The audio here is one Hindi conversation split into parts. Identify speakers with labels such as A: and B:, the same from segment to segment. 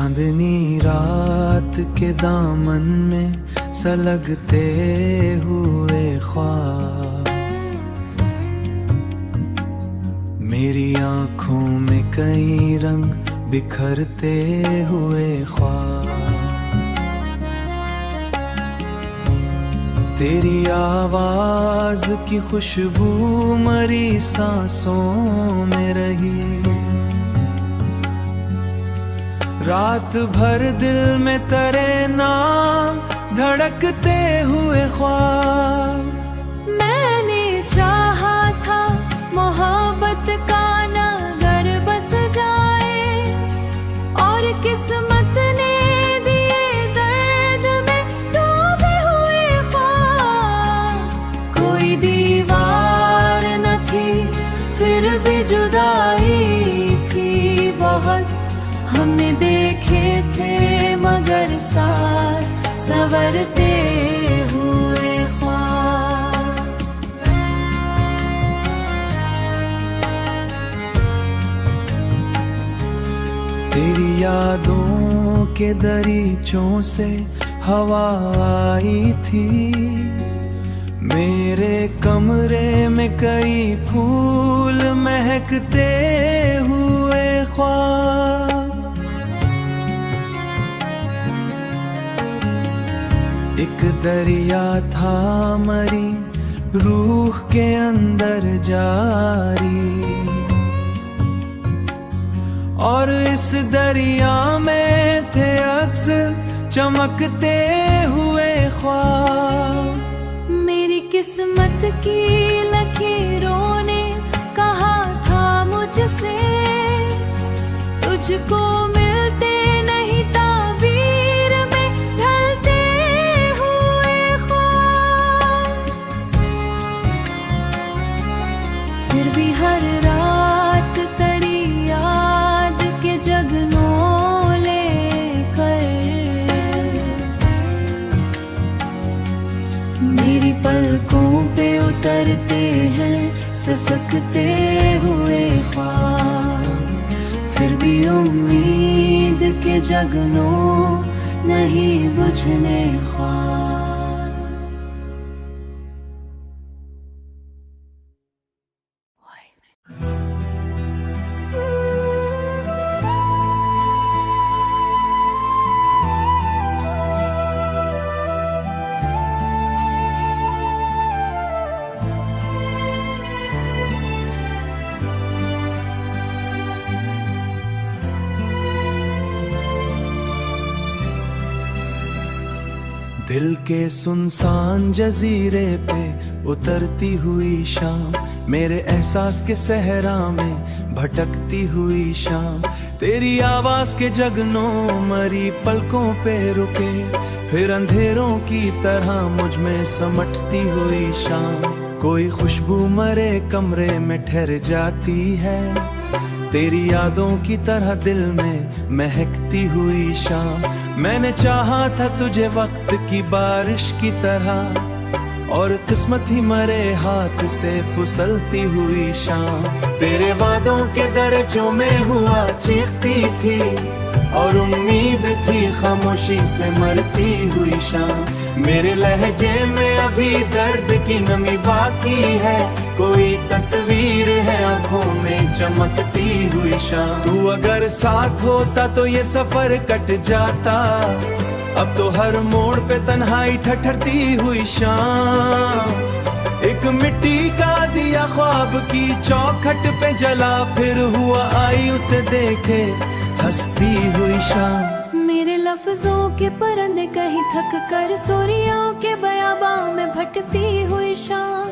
A: चांदनी रात के दामन में सलगते हुए ख्वाब, मेरी आंखों में कई रंग बिखरते हुए ख्वाब। तेरी आवाज की खुशबू मरी सांसों में रही, रात भर दिल में तेरे नाम धड़कते हुए ख्वाब।
B: मैंने चाहा था मोहब्बत का नगर बस जाए, और किस्मत ने दिए दर्द में डूबे हुए ख्वाब। कोई दीवार न थी फिर भी जुदाई थी बहुत, हमने देखे थे मगर साथ संवरते हुए ख्वाब।
A: तेरी यादों के दरीचों से हवा आई थी, मेरे कमरे में कई फूल महकते हुए ख्वाब। एक दरिया था मरी रूह के अंदर जारी, और इस दरिया में थे अक्स चमकते हुए ख्वाब।
B: मेरी किस्मत की लकीरों ने कहा था मुझसे, तुझको मिलते नहीं ताबीर में ढलते हुए ख्वाब। फिर भी हर रात तेरी याद के जगनों लेकर मेरी पलकों पे उतरते हैं ससकते हुए ख्वाब। फिर भी उम्मीद के जगनों नहीं बुझने ख्वाब।
A: दिल के सुनसान जजीरे पे उतरती हुई शाम, मेरे एहसास के सहरा में भटकती हुई शाम। तेरी आवाज के जगनों मरी पलकों पे रुके, फिर अंधेरों की तरह मुझ में समटती हुई शाम। कोई खुशबू मरे कमरे में ठहर जाती है, तेरी यादों की तरह दिल में महकती हुई शाम। मैंने चाहा था तुझे वक्त की बारिश की तरह, और किस्मत ही मरे हाथ से फिसलती हुई शाम। तेरे वादों के दरजों में हुआ चीखती थी, और उम्मीद थी खामोशी से मरती हुई शाम। मेरे लहजे में अभी दर्द की नमी बाकी है, कोई तस्वीर है आंखों में चमकती हुई शाम। तू अगर साथ होता तो ये सफर कट जाता, अब तो हर मोड़ पे तन्हाई ठठरती हुई शाम। एक मिट्टी का दिया ख्वाब की चौखट पे जला, फिर हुआ आई उसे देखे हंसती हुई शाम।
B: मेरे लफ्जों के परंदे कहीं थक कर सोरियों के बयाबा में भटकती हुई शाम,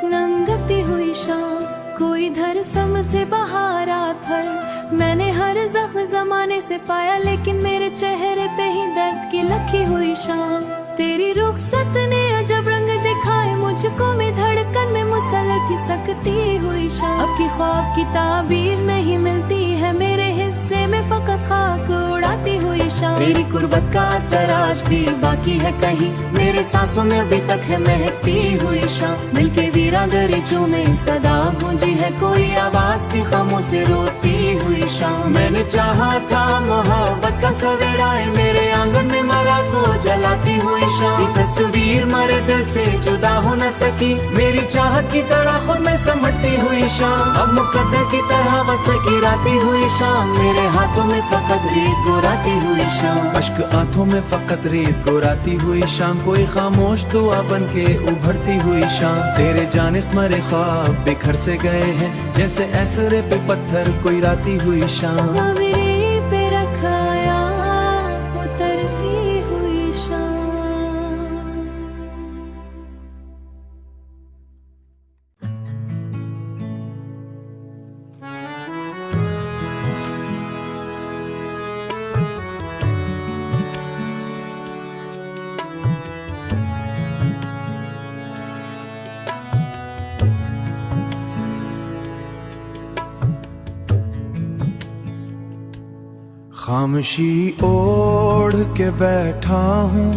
B: नंगती हुई शाम। कोई धर सम से बहारात भर मैंने हर जख्म जमाने से पाया, लेकिन मेरे चेहरे पे ही दर्द की लखी हुई शाम। तेरी रुखसत ने अजब रंग दिखाए मुझको, मैं धड़कन में मुसलत ही सकती हुई शाम। अब की ख्वाब की ताबीर नहीं मिलती है, मेरे हिस्से में फकत खाक उड़ाती हुई शाम। तेरी कुर्बत का असर आज भी बाकी है कहीं, मेरे सांसों में अभी तक है महकती हुई शाम। दिल के वीरा दरीचों में सदा गूंजी है, कोई आवाज थी खामोश से रोती हुई हुई शाम।
A: मैंने चाहा था मोहब्बत का सवेरा, मेरे आंगन में मरा तो जलाती हुई शाम। ये तस्वीर मरे दिल से जुदा हो न सकी, मेरी चाहत की तरह खुद में समटती हुई शाम। अब मुकद्दर की तरह बस गिराती हुई शाम, मेरे हाथों में फकत रेत गुराती हुई शाम। अश्क आंखों में फकत रेत गुराती हुई शाम, कोई खामोश दुआ बन के उभरती हुई शाम। तेरे जाने से मरे ख्वाब बिखर से गए हैं, जैसे ऐसरे पे पत्थर कोई राती हुई शाम।
B: मेरे पे रखाया उतरती हुई शाम।
A: खामोशी ओढ़ के बैठा हूँ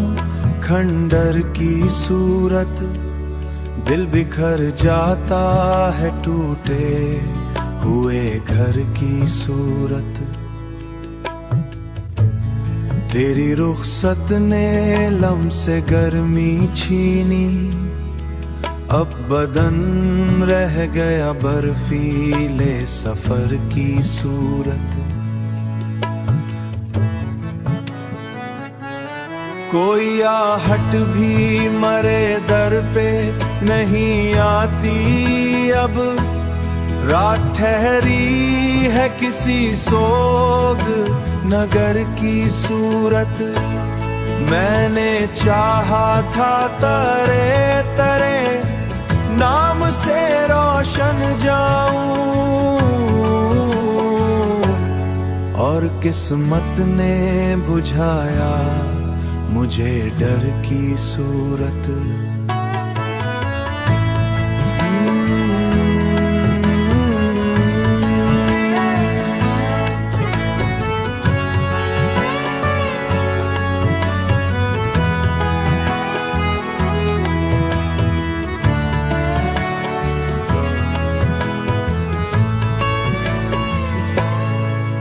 A: खंडर की सूरत, दिल बिखर जाता है टूटे हुए घर की सूरत। तेरी रुखसत ने लम से गर्मी छीनी, अब बदन रह गया बर्फीले सफर की सूरत। कोई आहट भी मरे दर पे नहीं आती अब, रात ठहरी है किसी सोग नगर की सूरत। मैंने चाहा था तरे तरे नाम से रोशन जाऊं, और किस्मत ने बुझाया मुझे डर की सूरत।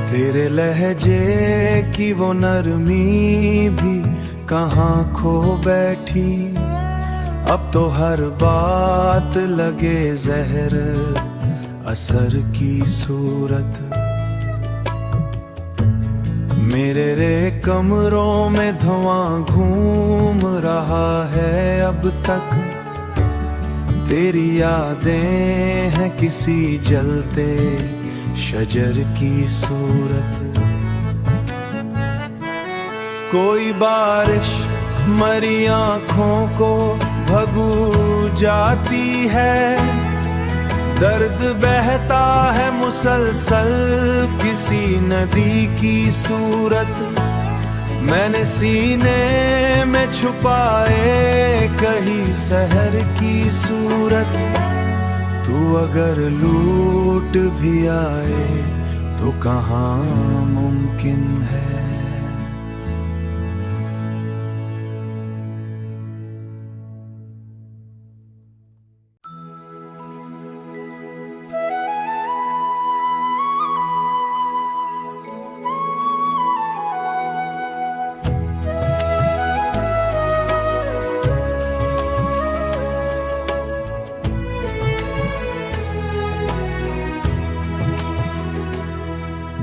A: तेरे लहजे की वो नरमी भी कहाँ खो बैठी, अब तो हर बात लगे जहर असर की सूरत। मेरे रे कमरों में धुआं घूम रहा है अब तक, तेरी यादें हैं किसी जलते शजर की सूरत। कोई बारिश मरी आँखों को भगू जाती है, दर्द बहता है मुसलसल किसी नदी की सूरत। मैंने सीने में छुपाए कहीं शहर की सूरत। तू अगर लूट भी आए तो कहाँ मुमकिन है।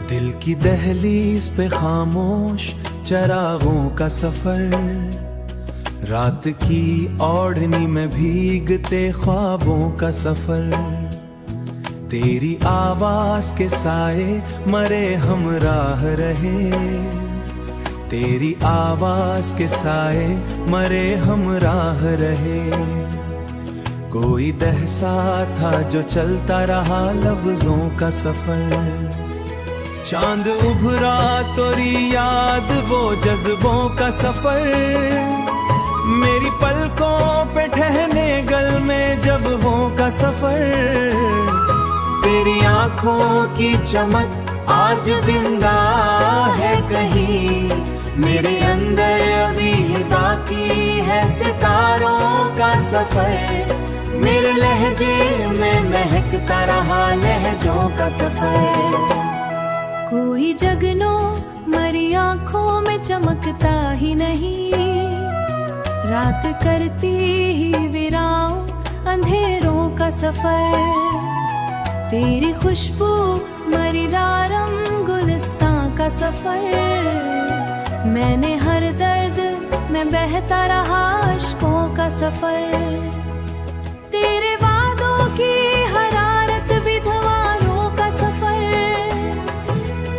A: दिल की दहलीज पे खामोश चरागों का सफर, रात की ओढ़नी में भीगते ख्वाबों का सफर। तेरी आवाज के साए मरे हमराह रहे, तेरी आवाज के साए मरे हमराह रहे। कोई दहसा था जो चलता रहा लफ्जों का सफर। चांद उभरा तोरी याद वो जज्बों का सफर, मेरी पलकों पे ठहने गल में जब वो का सफर। तेरी आंखों की चमक आज जिंदा है कहीं, मेरे अंदर अभी बाकी है सितारों का सफर। मेरे लहजे में महकता रहा लहजों का सफर।
B: कोई जगनो मरी आंखों में चमकता ही नहीं, रात करती ही विराओ अंधेरों का सफर। तेरी खुशबू मरी लारम गुलिस्तां का सफर। मैंने हर दर्द में बहता रहा अश्कों का सफर। तेरे वादों की हरारत भी दीवारों का सफर।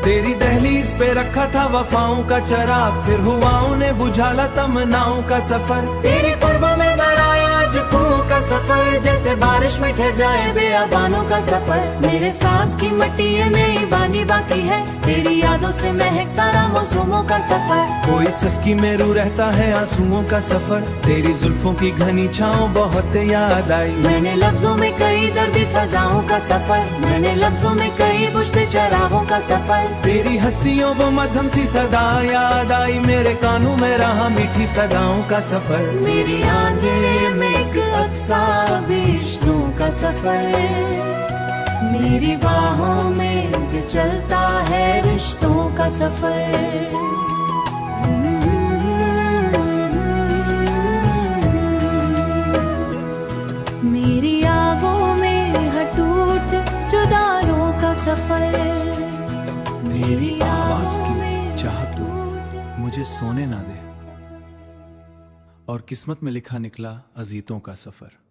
A: तेरी दहलीज पे रखा था वफाओं का चराग, फिर हुआओं ने बुझाला तमन्नाओं का सफर।
B: तेरी कुर्बा में दराया आज कुओं का सफर, जैसे बारिश में ठहर जाए बेअबानों का सफर। मेरे सांस की मट्टी में बानी बाकी है, तेरी यादों से महकता रहा मौसमों का सफर।
A: कोई सस्की में रू रहता है आंसुओं का सफर। तेरी जुल्फों की घनी छाँव बहुत याद आई।
B: मैंने लफ्जों में कई दर्दी फजाओं का सफर, मैंने लफ्जों में कई बुझते चरागों का सफर।
A: तेरी हंसियों वो मध्यम सी सदा याद आई, मेरे कानों में रहा मीठी सदाओं का सफर।
B: मेरी आंखें में एक अक्सा बिश्तों का सफर। मेरी बाहों में चलता है रिश्तों का सफर। मेरी आगों में हटूट जुदारों का सफर।
A: तेरी आवाज की चाहत तू मुझे सोने ना दे, और किस्मत में लिखा निकला अजीतों का सफर।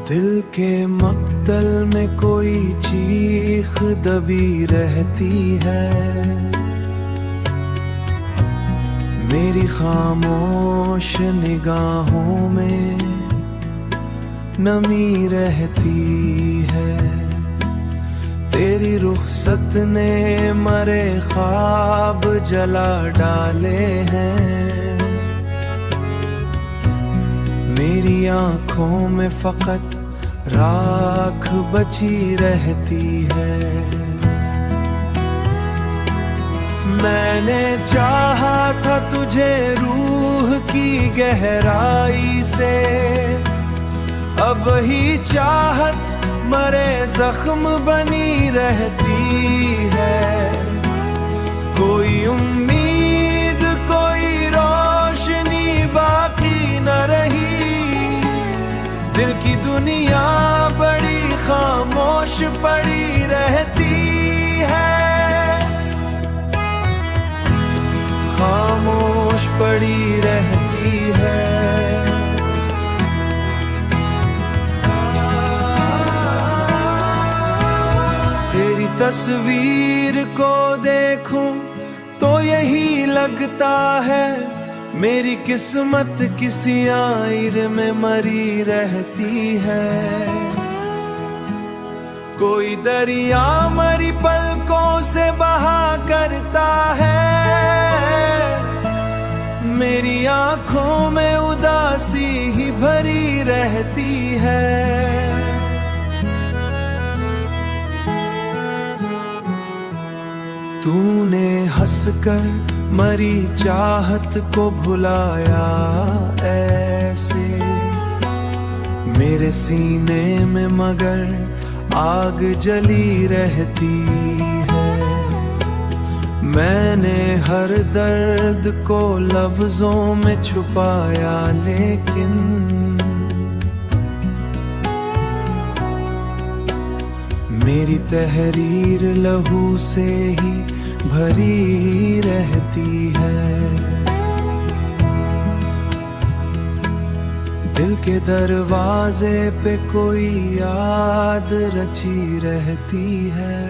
A: दिल के मक्तल में कोई चीख दबी रहती है, मेरी खामोश निगाहों में नमी रहती है। तेरी रुखसत ने मरे ख्वाब जला डाले हैं, मेरी आंखों में फकत राख बची रहती है। मैंने चाहा था तुझे रूह की गहराई से, अब ही चाहत मरे जख्म बनी रहती है। कोई उम्मीद कोई रोशनी बाकी न रही, दिल की दुनिया बड़ी खामोश पड़ी रहती है, खामोश पड़ी रहती है। तेरी तस्वीर को देखूं तो यही लगता है, मेरी किस्मत किसी आईर में मरी रहती है। कोई दरिया मरी पलकों से बहा करता है, मेरी आंखों में उदासी ही भरी रहती है। तूने हंसकर मरी चाहत को भुलाया ऐसे, मेरे सीने में मगर आग जली रहती है। मैंने हर दर्द को लफ्जों में छुपाया, लेकिन मेरी तहरीर लहू से ही भरी रहती है। दिल के दरवाजे पे कोई याद रची रहती है।